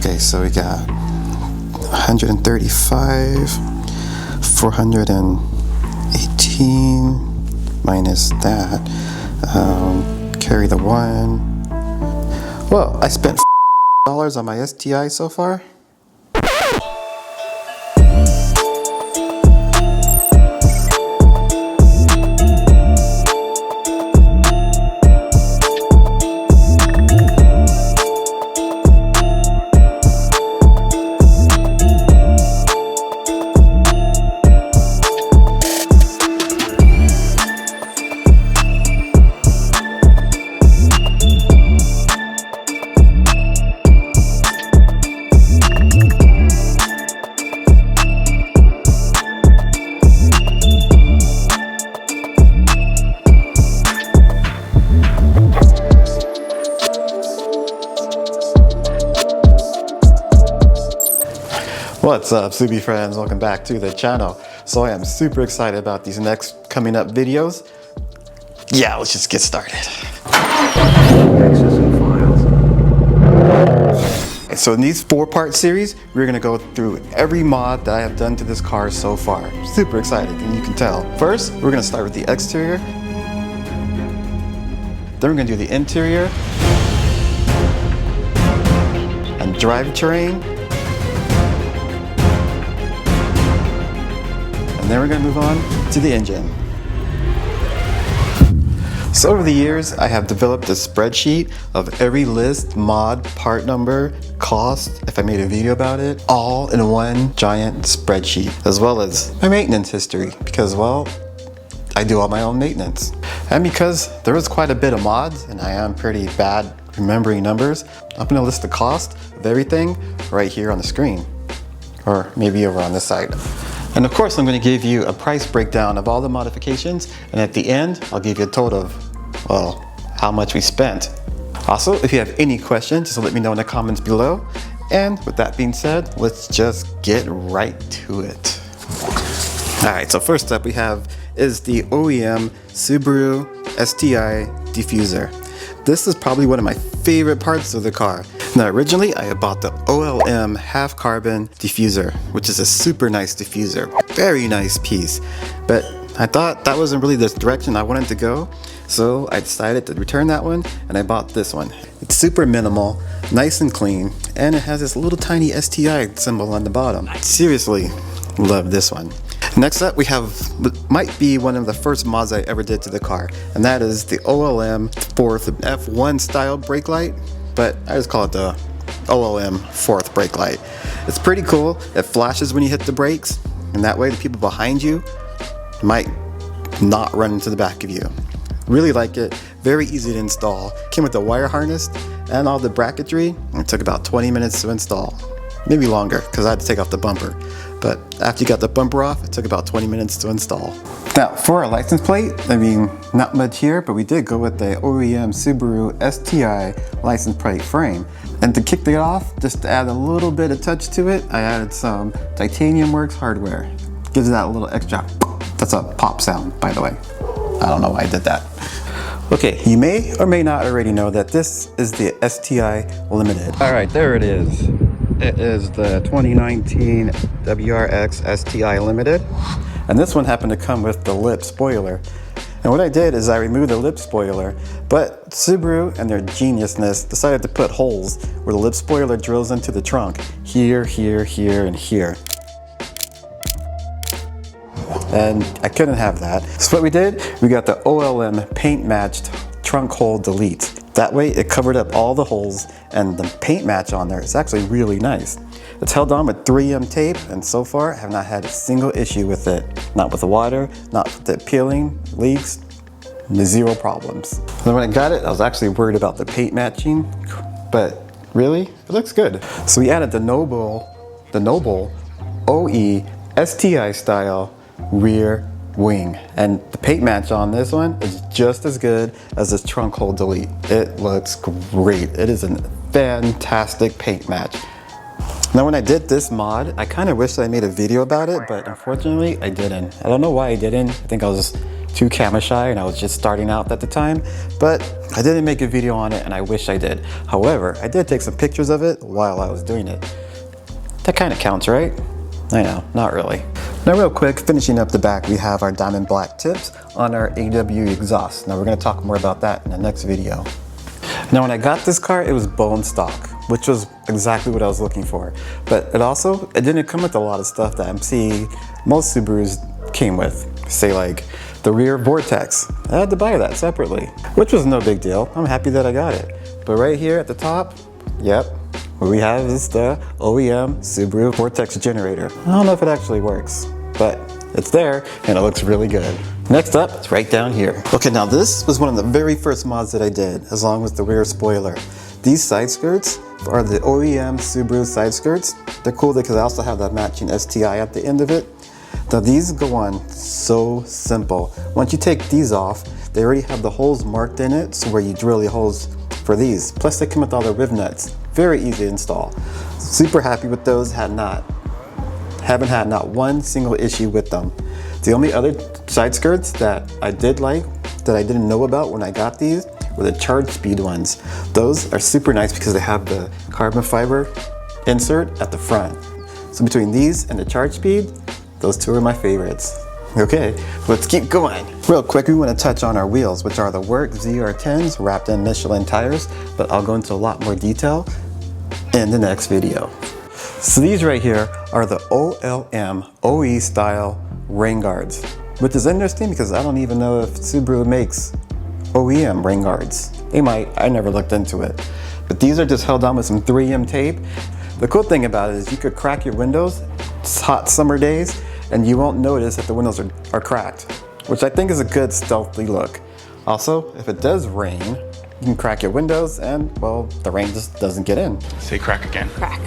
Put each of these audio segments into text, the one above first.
Okay, so we got 135, 418 minus that. Carry the 1. Well, I spent $4 on my STI so far. What's up, Subie friends? Welcome back to the channel. So I am super excited about these next coming up videos. Yeah, let's just get started. So in these 4-part series, we're gonna go through every mod that I have done to this car so far. Super excited, and you can tell. First, we're gonna start with the exterior. Then we're gonna do the interior and drivetrain. And then we're going to move on to the engine. So over the years, I have developed a spreadsheet of every list, mod, part number, cost, if I made a video about it, all in one giant spreadsheet, as well as my maintenance history, because, well, I do all my own maintenance. And because there was quite a bit of mods, and I am pretty bad remembering numbers, I'm going to list the cost of everything right here on the screen, or maybe over on this side. And of course, I'm going to give you a price breakdown of all the modifications, and at the end, I'll give you a total of, well, how much we spent. Also, if you have any questions, just let me know in the comments below. And with that being said, let's just get right to it. All right, so first up we have is the OEM Subaru STI diffuser. This is probably one of my favorite parts of the car. Now originally I had bought the OLM half carbon diffuser, which is a super nice diffuser, very nice piece. But I thought that wasn't really the direction I wanted to go, so I decided to return that one and I bought this one. It's super minimal, nice and clean, and it has this little tiny STI symbol on the bottom. I seriously love this one. Next up we have what might be one of the first mods I ever did to the car, and that is the OLM 4th F1 style brake light, but I just call it the OLM 4th brake light. It's pretty cool. It flashes when you hit the brakes, and that way the people behind you might not run into the back of you. Really like it, very easy to install. Came with the wire harness and all the bracketry, and it took about 20 minutes to install. Maybe longer, because I had to take off the bumper. But after you got the bumper off, it took about 20 minutes to install. Now, for our license plate, I mean, not much here, but we did go with the OEM Subaru STI license plate frame. And to kick it off, just to add a little bit of touch to it, I added some Titanium Works hardware. Gives it that little extra, that's a pop sound, by the way. I don't know why I did that. Okay, you may or may not already know that this is the STI Limited. All right, there it is. It is the 2019 WRX STI Limited. And this one happened to come with the lip spoiler. And what I did is I removed the lip spoiler, but Subaru and their geniusness decided to put holes where the lip spoiler drills into the trunk. Here, here, here, and here. And I couldn't have that. So what we did, we got the OLM paint matched trunk hole delete. That way it covered up all the holes, and the paint match on there is actually really nice. It's held on with 3M tape, and so far I have not had a single issue with it. Not with the water, not with it peeling, leaks, zero problems. Then when I got it, I was actually worried about the paint matching, but really, it looks good. So we added the Noble OE STI style rear wing, and the paint match on this one is just as good as this trunk hole delete. It looks great. It is a fantastic paint match. Now when I did this mod, I kind of wish I made a video about it, but unfortunately I didn't. I don't know why I didn't. I think I was too camera shy and I was just starting out at the time, but I didn't make a video on it and I wish I did. However, I did take some pictures of it while I was doing it. That kind of counts, right? I know, not really. Now real quick, finishing up the back, we have our diamond black tips on our AW exhaust. Now we're gonna talk more about that in the next video. Now when I got this car, it was bone stock, which was exactly what I was looking for. But it didn't come with a lot of stuff that I'm seeing most Subarus came with. Say like the rear vortex. I had to buy that separately, which was no big deal. I'm happy that I got it. But right here at the top, yep, what we have is the OEM Subaru vortex generator. I don't know if it actually works, but it's there and it looks really good. Next up, it's right down here. Okay, now this was one of the very first mods that I did, as long as the rear spoiler. These side skirts are the OEM Subaru side skirts. They're cool because I also have that matching STI at the end of it. Now these go on so simple. Once you take these off, they already have the holes marked in it, so where you drill the holes for these. Plus they come with all the riv nuts. Very easy to install. Super happy with those, haven't had not one single issue with them. The only other side skirts that I did like, that I didn't know about when I got these, were the charge speed ones. Those are super nice because they have the carbon fiber insert at the front. So between these and the charge speed, those two are my favorites. Okay, let's keep going. Real quick, we want to touch on our wheels, which are the WRX ZR10s wrapped in Michelin tires, but I'll go into a lot more detail in the next video. So these right here are the OLM OE style rain guards, which is interesting because I don't even know if Subaru makes OEM rain guards. They might, I never looked into it. But these are just held on with some 3M tape. The cool thing about it is you could crack your windows, it's hot summer days, and you won't notice that the windows are cracked, which I think is a good stealthy look. Also, if it does rain, you can crack your windows and, well, the rain just doesn't get in. Say crack again. Crack.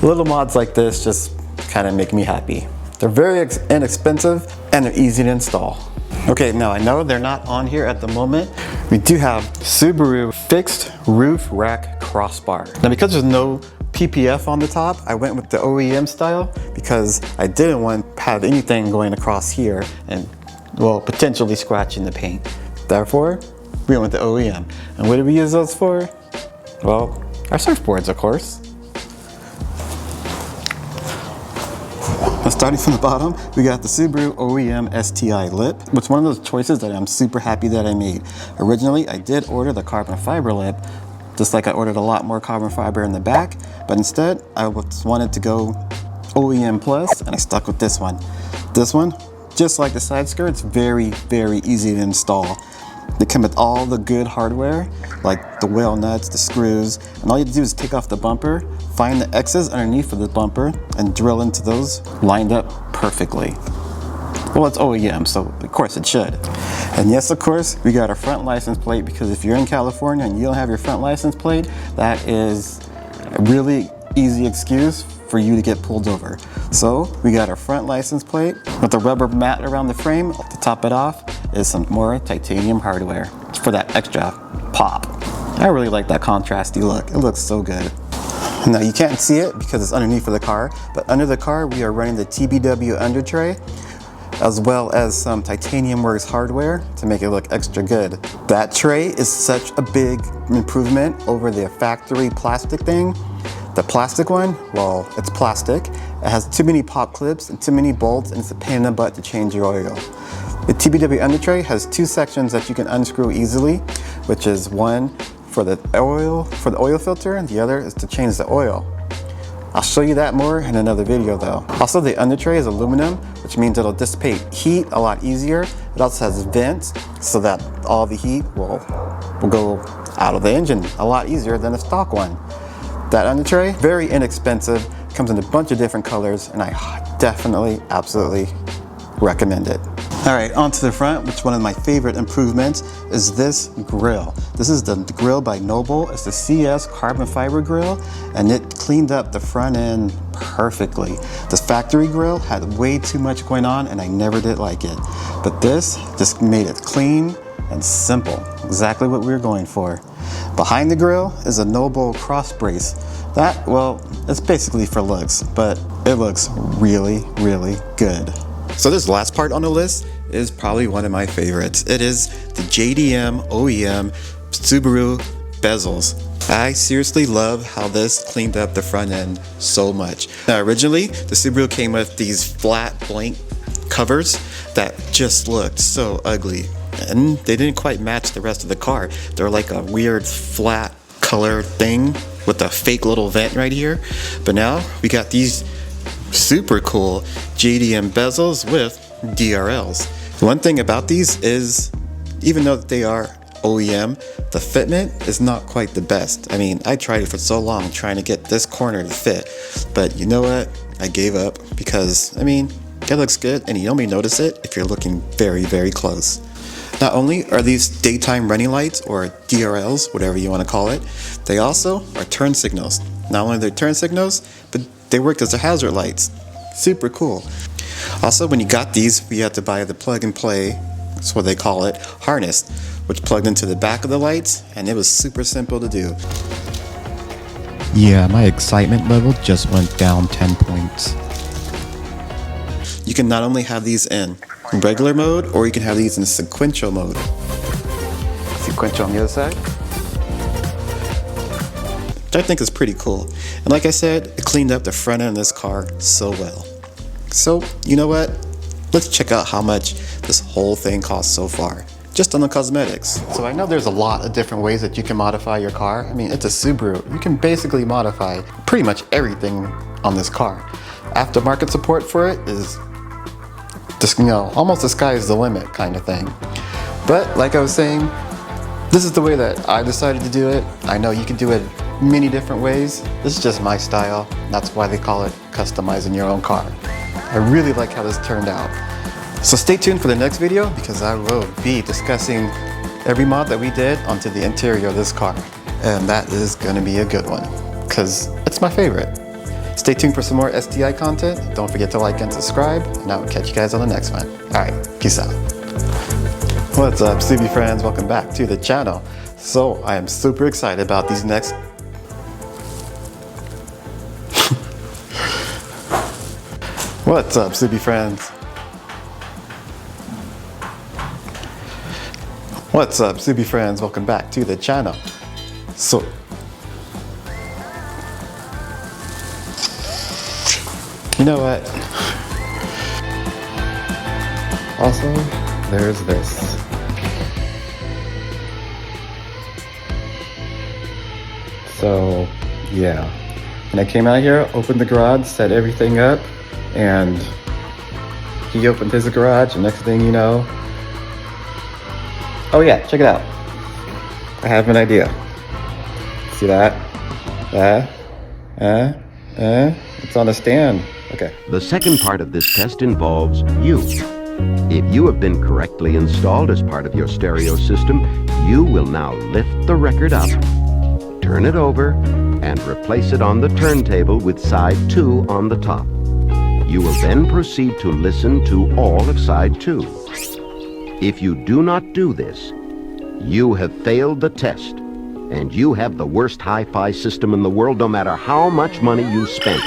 Little mods like this just kind of make me happy. They're very inexpensive and they're easy to install. Okay, now I know they're not on here at the moment. We do have Subaru fixed roof rack crossbar. Now because there's no PPF on the top, I went with the OEM style because I didn't want to have anything going across here and, well, potentially scratching the paint. Therefore, we went with the OEM. And what do we use those for? Well, our surfboards, of course. Now starting from the bottom, we got the Subaru OEM STI lip, which is one of those choices that I'm super happy that I made. Originally, I did order the carbon fiber lip, just like I ordered a lot more carbon fiber in the back, but instead I wanted to go OEM Plus and I stuck with this one. This one, just like the side skirts, very, very easy to install. They come with all the good hardware, like the wheel nuts, the screws, and all you have to do is take off the bumper, find the X's underneath of the bumper, and drill into those lined up perfectly. Well, it's OEM, so of course it should. And yes, of course, we got our front license plate, because if you're in California and you don't have your front license plate, that is a really easy excuse for you to get pulled over. So we got our front license plate with the rubber mat around the frame. To top it off is some more titanium hardware for that extra pop. I really like that contrasty look. It looks so good. Now you can't see it because it's underneath of the car, but under the car we are running the TBW under tray, as well as some Titanium Works hardware to make it look extra good. That tray is such a big improvement over the factory plastic thing. The plastic one, well, it's plastic. It has too many pop clips and too many bolts, and it's a pain in the butt to change your oil. The TBW under tray has two sections that you can unscrew easily, which is one for the oil filter, and the other is to change the oil. I'll show you that more in another video though. Also, the under tray is aluminum, which means it'll dissipate heat a lot easier. It also has vents so that all the heat will go out of the engine a lot easier than a stock one. That under tray, very inexpensive, comes in a bunch of different colors, and I definitely, absolutely recommend it. All right, onto the front, which one of my favorite improvements is this grill. This is the grill by Noble. It's the CS carbon fiber grill, and it cleaned up the front end perfectly. This factory grill had way too much going on, and I never did like it. But this just made it clean and simple, exactly what we were going for. Behind the grill is a Noble cross brace. That, well, it's basically for looks, but it looks really, really good. So this last part on the list is probably one of my favorites. It is the JDM OEM Subaru Bezels. I seriously love how this cleaned up the front end so much. Now, originally, the Subaru came with these flat blank covers that just looked so ugly, and they didn't quite match the rest of the car. They're like a weird flat color thing with a fake little vent right here. But now we got these super cool JDM bezels with DRLs. The one thing about these is, even though they are OEM, the fitment is not quite the best. I mean, I tried it for so long trying to get this corner to fit, but you know what? I gave up because, I mean, it looks good and you only notice it if you're looking very, very close. Not only are these daytime running lights, or DRLs, whatever you want to call it, they also are turn signals. Not only are they turn signals, but they work as a hazard lights. Super cool. Also, when you got these, we had to buy the plug and play, that's what they call it, harness, which plugged into the back of the lights, and it was super simple to do. Yeah, my excitement level just went down 10 points. You can not only have these in regular mode, or you can have these in sequential mode. Sequential on the other side, which I think is pretty cool. And like I said, it cleaned up the front end of this car so well. So, you know what? Let's check out how much this whole thing costs so far, just on the cosmetics. So I know there's a lot of different ways that you can modify your car. I mean, it's a Subaru. You can basically modify pretty much everything on this car. Aftermarket support for it is just, you know, almost the sky is the limit kind of thing. But like I was saying, this is the way that I decided to do it. I know you can do it many different ways. This is just my style. That's why they call it customizing your own car. I really like how this turned out. So stay tuned for the next video, because I will be discussing every mod that we did onto the interior of this car. And that is gonna be a good one, because it's my favorite. Stay tuned for some more STI content. Don't forget to like and subscribe, and I will catch you guys on the next one. All right, peace out. What's up, Subie friends? Welcome back to the channel. So I am super excited about these next What's up, Subie friends? What's up, Subie friends? Welcome back to the channel. So, you know what? Also, there's this. So, yeah. When I came out here, opened the garage, set everything up, and he opened his garage, and next thing you know, oh yeah, check it out. I have an idea. See that? It's on a stand. Okay. The second part of this test involves you. If you have been correctly installed as part of your stereo system, you will now lift the record up, turn it over, and replace it on the turntable with side 2 on the top. You will then proceed to listen to all of side 2. If you do not do this, you have failed the test, and you have the worst hi-fi system in the world, no matter how much money you spent.